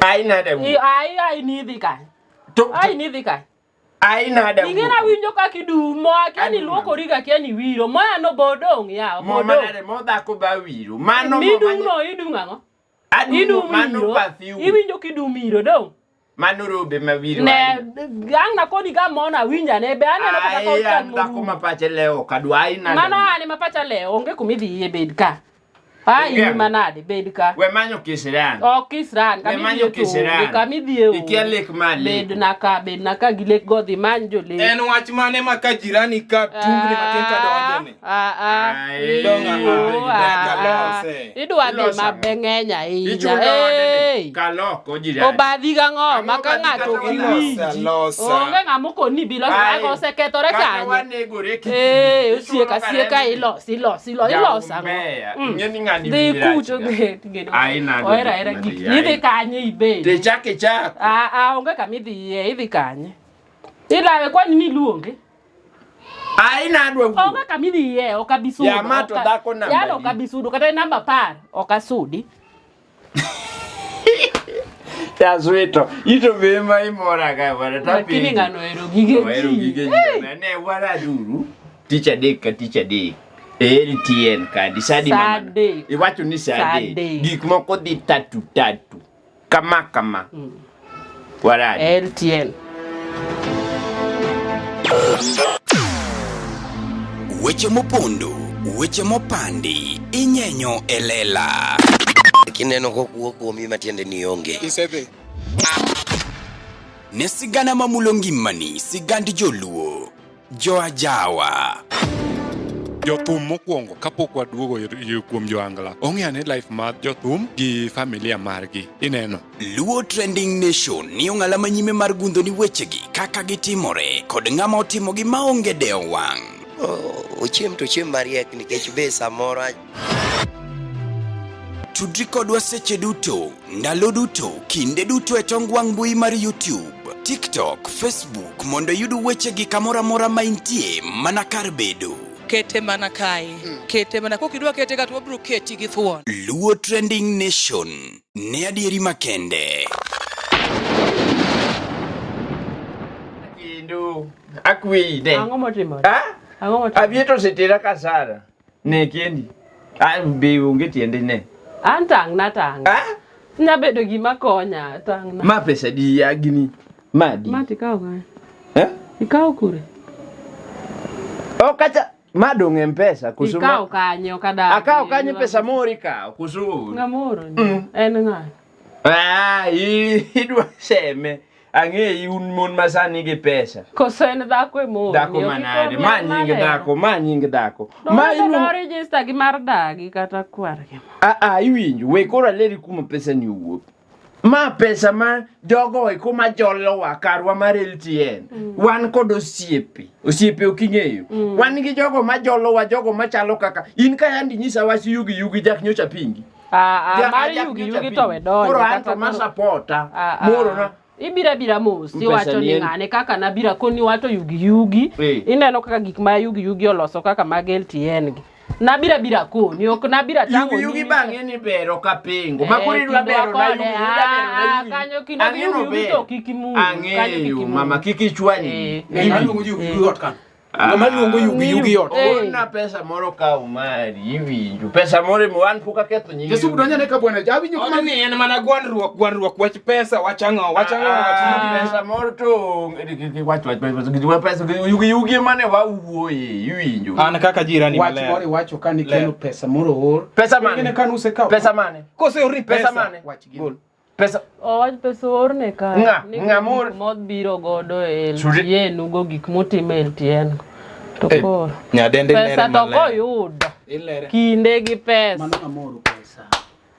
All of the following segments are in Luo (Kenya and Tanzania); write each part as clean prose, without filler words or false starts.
Ai nade wu. Ai ni dhi ka. Ai ni dhi ka. Ai nade wu. Ingena winjo ka kidumo akeni luokori ga kiani wiro. Moya no bodong ya. Mo manade mo dhako ba wiro. Mano mo no idung ang'o? Idung mano perfume. Iwinjo kidumiro dong. Mano robe ma wiro. Ne gang na kodi ga mona winja ne be aneno kaka ko tan mo. Dhako mapache leo kadwa ai nade. Mano ani mapacha leo onge kumidhi e bed ka. Ai manade bed ka. We manyo kisran. Kisran manyo kisran. Kamidhi e. Ikia lek mali. Bed naka gi lek godhi manjo le. En wach mane ma ka jirani ka tungni makenta donjene. Idwa dhi mabeng'enya inya. Kaloko jirani. Obadhi ga ng'o maka ng'ato giwinji. Onge ng'amoko ni bilo ako osekethore kanye. Osieka ilosa. Dhi kucho geno. Era gik. Idhi kanye ibed. Te chake. Onge kamidhiye, idhi kanye. Ilawe kwani ni luonge? Ai nadwa wu. Onge kamidhiye, okabisudo. Ya mato dhako namba. Ya okabisudo kata namba 10, okasudi. Ya sweto. Ito bema imora ka wala tapi. Lakini ngano ero gige. Ne wala duru. Teacher day. LTN kadi sadi mama. Iwacho ni sade. Gik moko di tatu. Kama. Wala. LTN. Weche mopondo, weche mopandi, inyenyo elela. Kineno kokuo kuomi matiende ni onge. Isebe. Ne sigana mamulo ngimani, sigandi joluo, joajawa. Jothum mokwongo kapok waduogo kuom joangla. Ong'eane life mar jothum gi familia margi. Ineno. Luo Trending Nation ni ong'ala manyime mar gundo ni wechegi kaka gitimore kod ng'ama otimogi maonge deo wang'. Ochiem to chiem mariek nikech be samoro. Tudri kodwa seche duto, ndalo duto, kinde duto e tong wang' mbui mar YouTube, TikTok, Facebook mondo yud wechegi kamora mora ma intie mana kar bedo. Kete mana kai. Kete mana kokidwa kete gato wabro keti gi thuon. Luo Trending Nation. Ne adieri makende. Kindu. Akwide. Ang'o motimo? Ang'o motimo? Abieto setera kasara. Ne kendi. Be onge tiende ne. Antang na tang. Nya bedo gima konya tang na. Ma pesa di agini. Madi. Mati kao ga. Ikao kure. Kacha madong M-Pesa kusuma. Ikao kanyo kada. Akao kanyo pesa mori ka kusuru. Ngamoro. En nga. Idwa seme. Ang'e un mon masani gi pesa. Koso en dhako e mon. Dhako manade. Manying dhako. Ma ino register gi mar dagi kata kwar gi. Iwinjo. We kora leri kuma pesa ni uwuok. Ma pesa ma jogo e kuma jolo wa karwa mar LTN. Wan kod osiepe oking'eyo. Wan gi jogo ma jolo wa jogo machalo kaka in ka yandi nyisa wasi yugi jak nyocha pingi. Mar yugi to we donjo. Koro anto ma supporta. Moro na. Ibira mos iwacho ni ng'ane kaka nabira koni wato yugi. Ineno kaka gik ma yugi oloso kaka mag LTN gi. Nabira koni ok nabira tango yugi bang'e ni bero ka pingo makuri dwa bero na yugi kanyo kino yugi to kikimu ang'eyo mama kikichwani yugi ot kan ng'ama luongo yugi ot ona pesa moro ka umari iwinjo pesa moro mwan puka ketho nyingi Yesu donjane ka bwana jawinjo kama ni en mana gwandruok wach pesa wachang'o pesa moro to wach pesa yugi mane wawuoye iwinjo an kaka jirani maler wach wacho kan ikelo pesa moro or pesa mane ngene kan usekaw pesa mane kose ori pesa mane wach gol pesa pesa orne ka ng'amor mod biro godo LTN ugo gik motime LTN to kor nyadende pesa to koyudo kinde gi pesa mano amoro pesa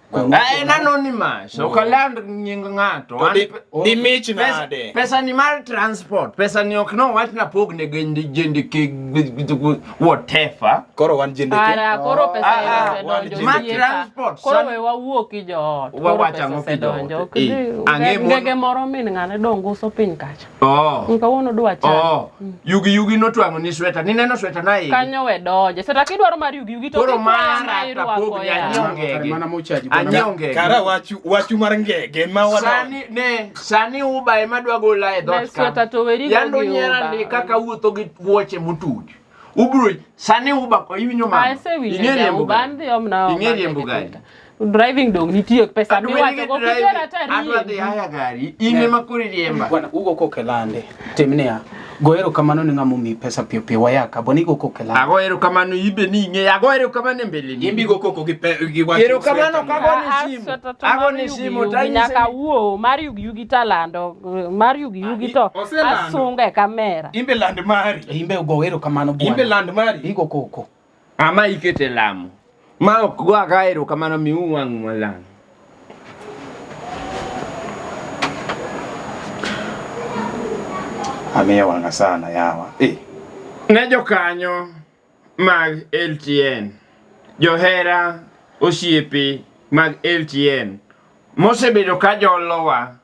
anonymous okaland nying ng'ato di mich nade pesa ni mar transport pesa ni ok no wach na pogne jende ke whatever koro wan jende ke koro pesa mar transport koro we wawuok ki jo wawachang'o ki jo ngege moro min ng'ane dongo uso piny kacha kawuono dwa cha yugi no twang'o ni sweta ni neno sweta na kanyo we donje seta kidwaro mar yugi to koro mara tapog nyanyongege mana mochaji anyonge kara wachu mar ngege ma sani uba ema dwa gola e dot ka yando nyera ni kaka wuotho gi wuoche mutuj ubro sani uba ko iwinyo ma ingeri mbuga driving dong nitie pesa miwacho go kitera tari adwa dhi haya gari ine makuri riemba bwana ugo kokelande timnia goero kamano ni ngamo mi pesa pio pio wayaka boni go kokelande agoero kamano ibe ni nge agoero kamano mbele ni imbi go koko gi wacho ero kamano agoni simu nyaka wuo mar yugi talando mar yugi to asunge kamera imbe land mari imbe goero kamano bwana imbe land mari igo koko ama ikete lamo ma kwa gaero kamano mi wangu malang ameya wanga sana yawa nejo kanyo mag LTN johera osiepe mag LTN mosebedo ka jolowa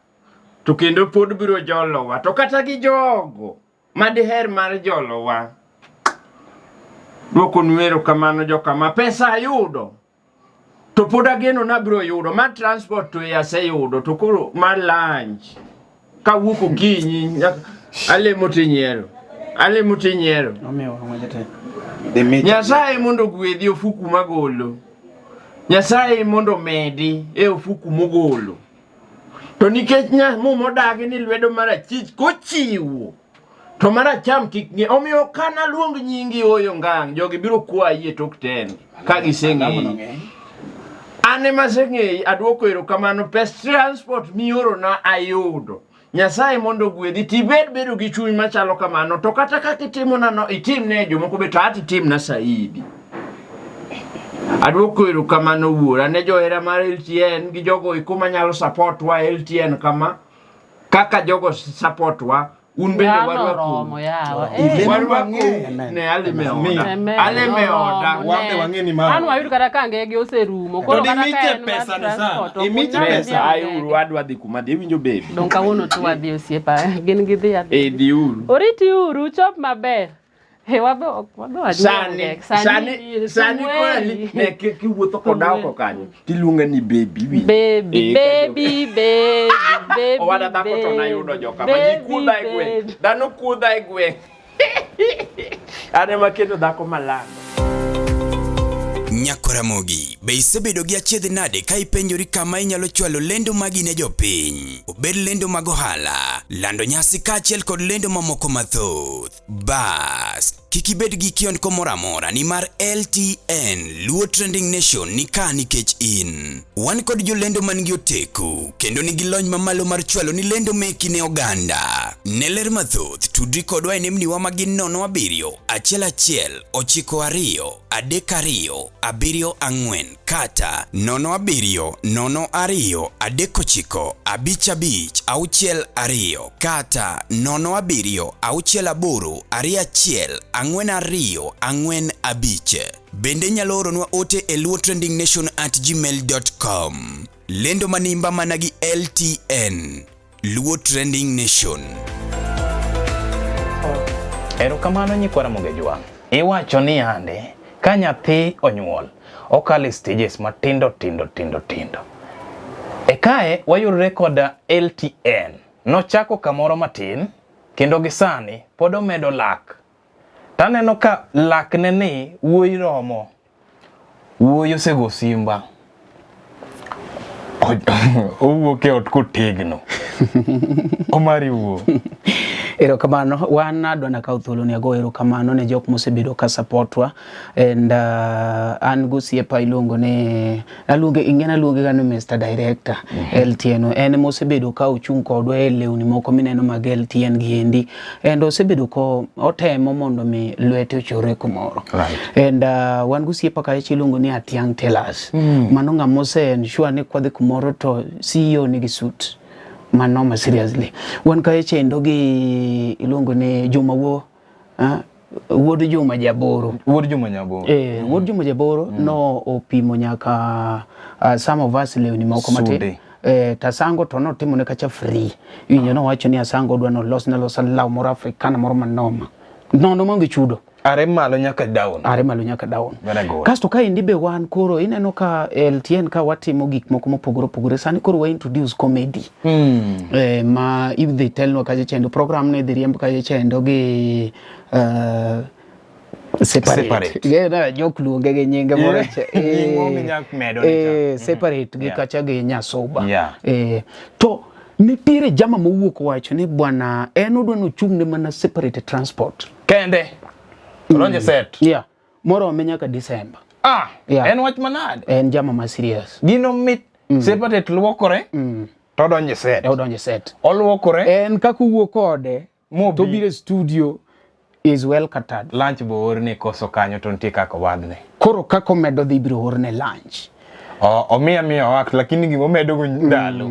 to kendo pod biro jolowa to kata gi jogo madiher mar jolowa dwoko nwero kamano jokama pesa yudo to pod ageno na biro yudo ma transport to yase yudo to koro mar lunch ka wuko kinyi ale motinyero omewa ngajete Nyasaye mondo gwedhi ofuku magolo Nyasaye mondo medi e ofuku mogolo to nikech modagi ni lwedo marachich kochiwo to maracham kik omiyo kana luong nyingi oyo ngang jogi biro kwayi e tok ten ka giseng'eyi ane maseng'eyi adwoko erokamano pes transport mioro na ayudo Nyasaye mondo gwedhi tibed bedo gi chuny machalo kamano to kata kaka itimo nano itimne jomoko be to atitimna saidi adwoko erokamano wuora ne johera mar LTN gi jogo ikuma nyalo support wa LTN kama kaka jogo support wa un bende warwako ne alemeoda wambe wangeni ma anu ayudo kata kange oserumo koro kata ka pesa ni sana imiti pesa ayuru adwa dhi kuma dhi winjo baby don kawuono to wadhi osiepa gin gi dhi adhi dhi uru oriti uru chop maber wabe sani kweli ne kiwuotho kodako kanyo tiluonga ni baby owada dhako to na yudo joka ma jikudha e gwe dhano kudha e gwe ane maketo dhako malanga Nyakoramogi, be isebedo gi achiedh nade ka ipenjori kama inyalo chwalo lendo magi ne jopiny. Obed lendo mag ohala, lando nyasi kaachiel kod lendo mamoko mathoth. Bas, kik ibed gi kionko moro amora ni mar LTN, Luo Trending Nation ni ka nikech in. Wan kod jolendo man gi oteku, kendo nigi lony mamalo mar chwalo ni lendo meki ne oganda. Ne ler mathoth, tudri kodwa e nembniwa magin 07 11 92 32 74 kata 07 02 39 55 62 kata 07 68 21 42 bende nyalo oronwa ote e luotrendingnation@gmail.com. Lendo manimba managi LTN, Luo Trending Nation. Erokamano Nyakoramogi jwang'. Iwacho ni ande ka nyathi onyuol okale stages matindo. Ekae wayudore kod LTN. Nochako kamoro matin kendo gisani pod omedo lak. Taneno ka lak neni wuoyi romo. Wuoyi osego simba. Owuok e ot kotegno. Omari wuo. Erokamano wan adwana ka uthuolo ni ago erokamano ne jok mosebedo ka supportwa and an gosiepa iluongo ne aluonge ga no Mr Director LTN en mosebedo ka ochung kodwa e lewni moko mineno mag LTN giendi and osebedo ko otemo mondo mi lwete ochore kumoro and wan gosiepa ka iluongo ni Atiang Tellers mano ng'amose ensure ni kwadhi kumoro to CEO nigi suit manoma seriously wan ka chendo gi ilongo ne Juma wo wuod Juma Jaboro wuod Juma Jaboro no opimo nyaka some of us lewni moko mate tasango to no timo ne kacha free winyo no wacho ni asango dwa no los law moro africana moro manoma nono monge chudo Are malo nyaka down. Very good. Kasto ka indi be wan koro ineno ka LTN ka watimo gik moko mopogore sani koro wa introduce comedy. Ma idhi telno ka chendo program ne dhi riemb ka chendo gi separate. Gena jok luonge gi nyinge moro. Separate gi kacha gi nyasoba. To nitiere jama mowuok wacho ni bwana en odwano chung'ne mana separate transport. Kende. Ronje set. Yeah. Moro menyaka December. En wach manade. En jama ma serious. Gino mit separate luokore. To donje set. Oluokore. En kaku wuok kode to bire studio is well catered. Lunch bo orne koso kanyo to ntie kako wadne. Koro kako medo dhi biro orne lunch. Omiya wak lakini gimo medo go ndalo.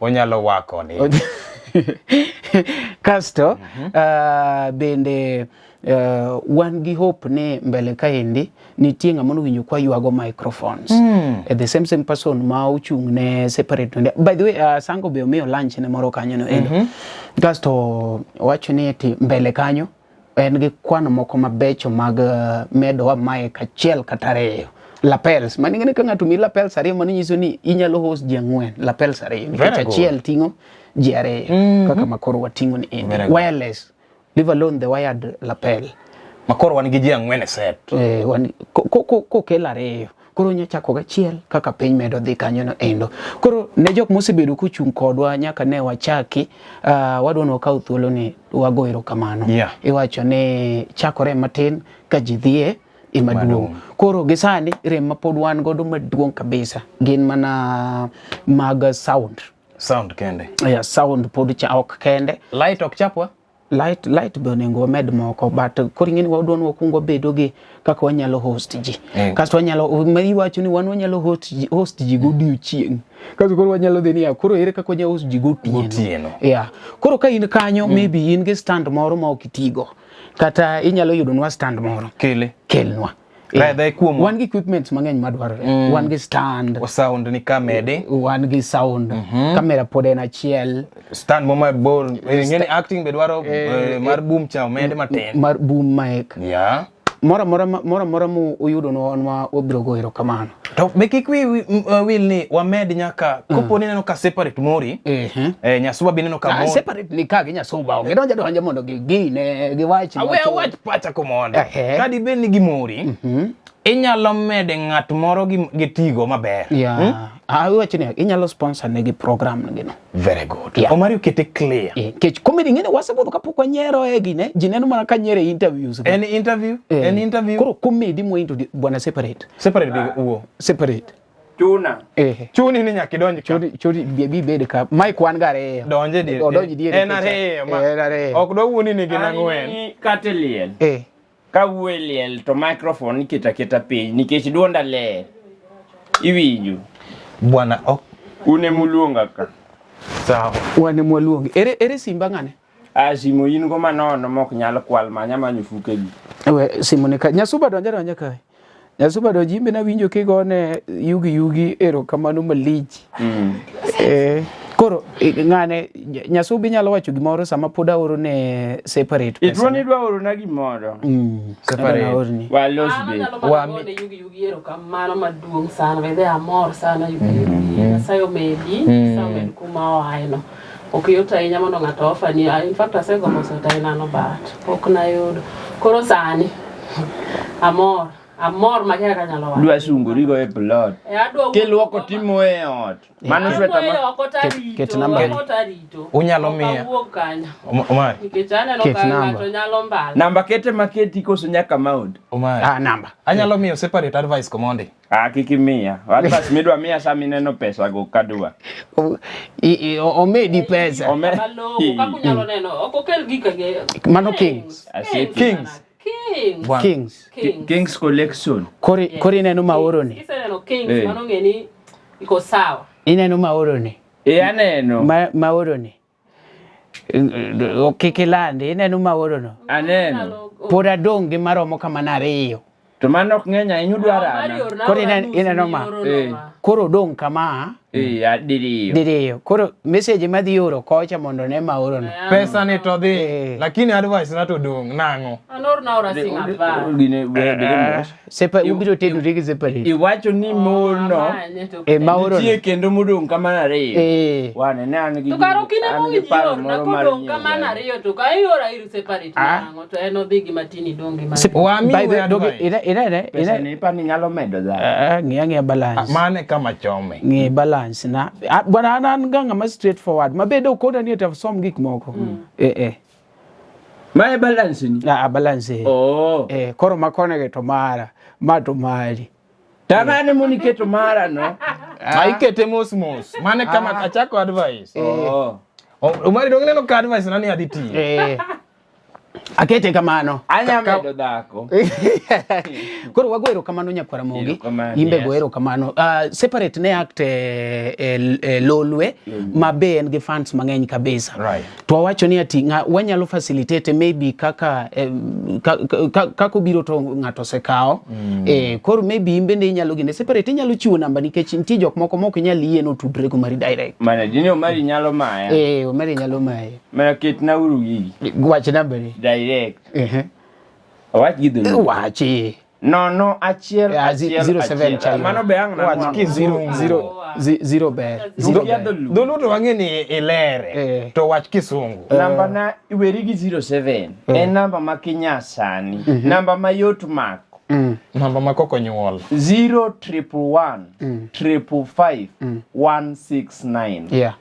Onyalo wako ni. Kasto bende wan gi hope ne mbele kaendi nitie ng'ama winjo kwa yuago microphones. The same person ma ochung' ne separate. By the way, Sango be omiyo lunch ne moro kanyo no endo. Kasto wacho ni eti mbele kanyo en gi kwano moko mabecho mag medo wa mic achiel kata ariyo. Lapels. Maningene ka ng'ato mi lapels ariyo mano nyiso ni inyalo host ji 4 lapels ariyo. Nikech achiel ting'o ji ariyo. Kaka makoro wating'o ni indi. Wireless. Leave alone the wired lapel. Makoro wan gi ji 4 set. Kokel ariyo. Koro nyachako gachiel kaka piny medo dhi kanyo no endo. Koro ne jok mosebedo kuchung' kodwa nyaka ne wachaki wadwano kaw thuolo ni wago erokamano. Iwacho ne chakore matin ka ji dhie imaduong'. Koro gisani rem mapod wan godo maduong' kabisa gin mana mag sound kende. Sound pod ok kende. Light ok chapwa. Light be onego med moko but koro ing'eni wadwano wakungo bedo gi kaka wanyalo host ji. Kasto wanyalo iwacho ni wan wanyalo host ji godiochieng'. Kasto koro wanyalo dhi ni koro ere kaka wanyalo host ji gotieno. Koro ka in kanyo maybe in gi stand moro ma ok itigo kata inyalo yudonwa stand moro. Kelnwa. Wan gi equipments mang'eny madwarore. Wan gi stand. Sound ni kamede. Wan gi sound. Kamera pod en achiel. Stand mo mabor. Ng'eni acting be dwaro mar boom cha omede matin. Mar boom mic. Mora mo uyudo no onwa obiro go erokamano. To meki kwi will ni wamed nyaka kopo ni neno ka separate mori. Nyasuba bi neno ka mori. Separate ni ka gi nyasuba. Onge donja mondo gine giwach. Wach pacha komondo. Kadi be ni gi mori. Inyalo mede ng'at moro gi tigo maber. Wacho ni inyalo sponsor ne gi program ngino. Very good. Omari ukete clear. Kech comedy ngene wasebodho kapok wanyero gine jineno mana ka nyere interviews. Any interview? Koro comedy mo into bwana separate big uo. Separate. Chuni ni nyaki donji. Chuni bi bede ka mic wan gare. Donje di. En ariyo. Ok do wuni ni gina ngwen. Kateliel. Ka wueliel to microphone keta piny nikech duonda ler. Iwinjo. Bwana ok une muluonga ka. Sawa. Wane muluonga. Ere simba ngane? Simo in go manono mok nyalo kwal manya manyo fuke gi. Simo ne ka nyasuba donja ka. Nyasuba do jimbe na winjo kigone yugi erokamano malich. Koro ngane nyasubi nyalo wacho gimoro sama poda oro ne separate. Itwoni dwa oro na gimoro. Separate. Walosbe. Wami yugi erokamano maduong' sana. Bende amor sana yugi. Sayo medi. Sayo med kuma ohaino. Okiyota ahinya mondo ng'ato offer ni. In fact asegombo sota inano but pok nayudo. Koro sani amor makia kanyalo wacho. Dwa sungori go e plot. Kiluoko timo e ot. Mano sweta ma. Ket namba. Unyalo miya. Omar. Nikechane no ng'ato nyalo mbala. Namba kete maketi koso nyaka maud. Omar. Namba. Anyalo miyo separate advice komondi. Kiki miya. Advice midwa miya sami neno pesa go kadwa. Omedi pesa. Kakunyalo neno. Okokel gika ge. Mano Kings. Kings collection. Kori neno maoro ni. Iseneno Kings mano ngeni iko sawa. Ineno maoro ni. Aneno. Maoro ni. Okikilande ineno maoro no. Aneno. Poda donge maromo kama na ariyo. To mano ok ng'eny ahinya dwarana. Koro ineno ma. Koro dong kama diriyo koro message madhi oro kocha mondo ne ma oro no pesa ni to dhi lakini advice na to dong nango anor na ora singa pa sepa ubiro tedu rigi separate iwacho ni mono ma oro tie kendo modong kama na re wane ne an gi to karo kine mo gi yor na kodong kama na re to ka iora iru separate nango to eno bigi matini dongi ma by the dogi ina ni pa ni nyalo medo da ngia balance mane kama chome ngi balance na bwana an ganga ma straightforward mabedo koda ni ta som gik moko ma balance ni balance koro makone ge to mara ma to mari tamane muni keto mara no maikete mos mane kama achako advice umari dongene no advice nani aditi akete kamano anya medo dhako koro wagwero kamano nyakwara mogi imbe gwero kamano separate ne act lolwe mabe en gi funds mangeny kabisa to wacho ni ati wanyalo facilitate maybe kaka biro to ngato sekao koro maybe imbe ne nyalo gine separate nyalo chiwo namba nikech nitie jok moko nyalo yieno tudre ko mari direct mana dini omari nyalo maya omari nyalo maya mana ketna uru gigi wach namba ni direct awach gidho wachi no achiel 07 chal mano be ang na wach ki 0 ber doluto wangeni ilere to wach kisungu namba na iweri gi 07 en namba makinya sani namba mayot mak namba makoko nyuol 0111 555 169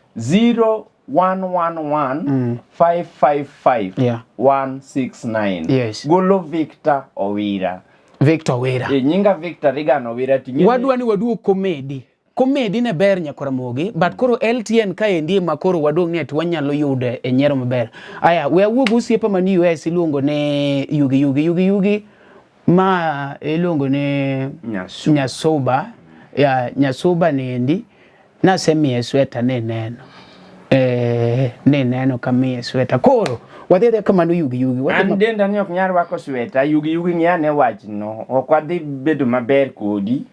0111 555 169 yes golo Victor Owira nyinga Victor Regan Owira tingi wadwa komedi ne ber nyakora mogi but koro LTN ka endie makoro wadong ni ati wanyalo yude e nyero maber aya we awuog osiepa mani US iluongo ne yugi ma iluongo ne Nyasoba Nyasoba nendi na semie sweta ne neno kamie sweta koro wadede kamano yugi andenda ni ok nyar wako sweta yugi ng'ane wach no ok wadhi bedo maber kodi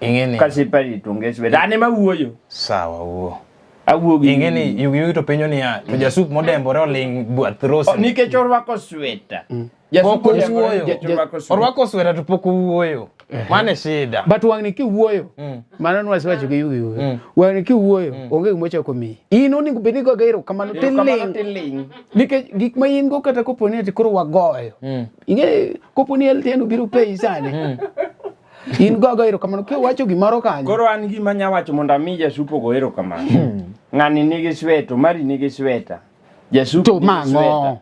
ingeni kasi pari tunge sweta ane mawuoyo sawa wuo awuogi ingeni yugi to penyo ni to jasup modembore oling buath rose nikech orwako sweta orwako sweta to pok wuoyo mane shida but wangni ki wuoyo mano nwasiwacho gi yugi wangni ki wuoyo onge gimocho komi ino ni bedi go gairo kamano tiling nikech gik ma in go kata koponi ati koro wagoyo inge koponi LTN biro pay sane in go gairo kamano ke wacho gimaro kanyo koro an gima nya wacho mondo ami jasupo go ero kamano ng'ani nigi sweta mari nigi sweta jasupo mango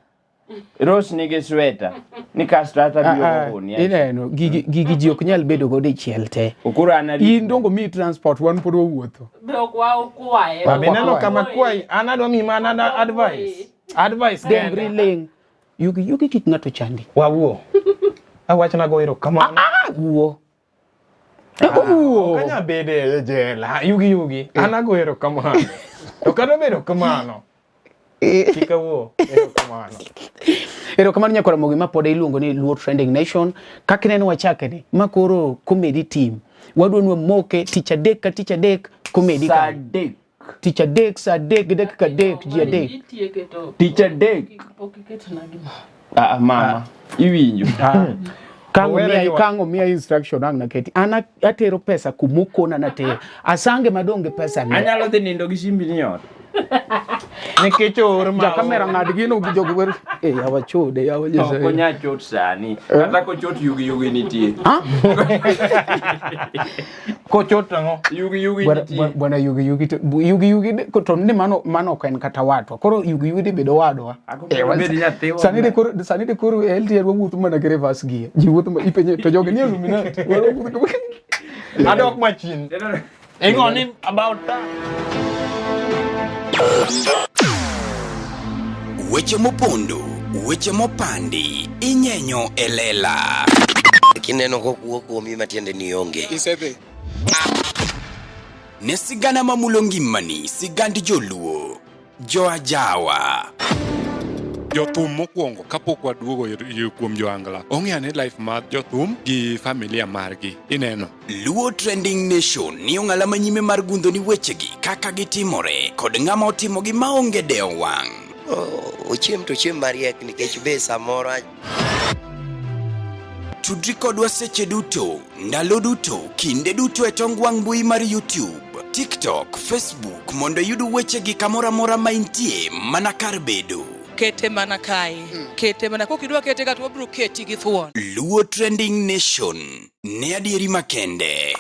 Rose nigi sweta ni kastrata biyo honi ineno gigi ji ok nyal bedo go dichiel te okoro anari indongo mi transport wan pod wuotho be okwae babineno kama kwai anadwa mi mana advice dembri ling yugi kik ngato chandi wawuo awachna go ero kamano wuo kanya bede jela yugi anago ero kamano to kado bedo kamano kikawo ero kamano nyakora mogi mapode iluongo ni Luo Trending Nation kakineno wachake ni makoro comedy team wadwa moke teacher dek comedy ka dek teacher dek sa dek ka dek ji dek teacher dek mama iwinjo kango mia instruction ang naketi ana atero pesa kumukona na te asange madonge pesa ni anyalo dhi nindo gi simbi ni ot nikech or ma kamera ngad gino gi jogo wer yawa chode yawa jese ko nya chot sani kata ko chot yugi nitie ko chot ango yugi nitie bwana yugi ko to ni mano ken kata watwa koro yugi bedo wadwa sani de koro LTN wuotho mana gi reverse gear ji wuotho ma ipenye to jogo ni Illuminati adok machin engoni about that weche mopondo weche mopandi inyenyo elela kineno kokuo kuomi matiende ni onge ne sigana mamulo ngimani sigand joluo joajawa jothum mokwongo kapok waduogo kuom joangla ong'eyo ni life mar jothum gi familia margi ineno. Luo Trending Nation ni ong'ala manyime mar gundho ni wechegi kaka gitimore kod ng'ama otimogi maonge deo wang'. Ochiem to chiem mariek nikech be samoro. Tudri kodwa seche duto, ndalo duto, kinde duto e tong wang' mbui mar YouTube, TikTok, Facebook mondo yud wechegi kamora mora ma intie mana kar bedo. Kete mana kae. Kete mana kokidwa kete ka to wabro keti gi thuon. Luo Trending Nation ne adieri makende.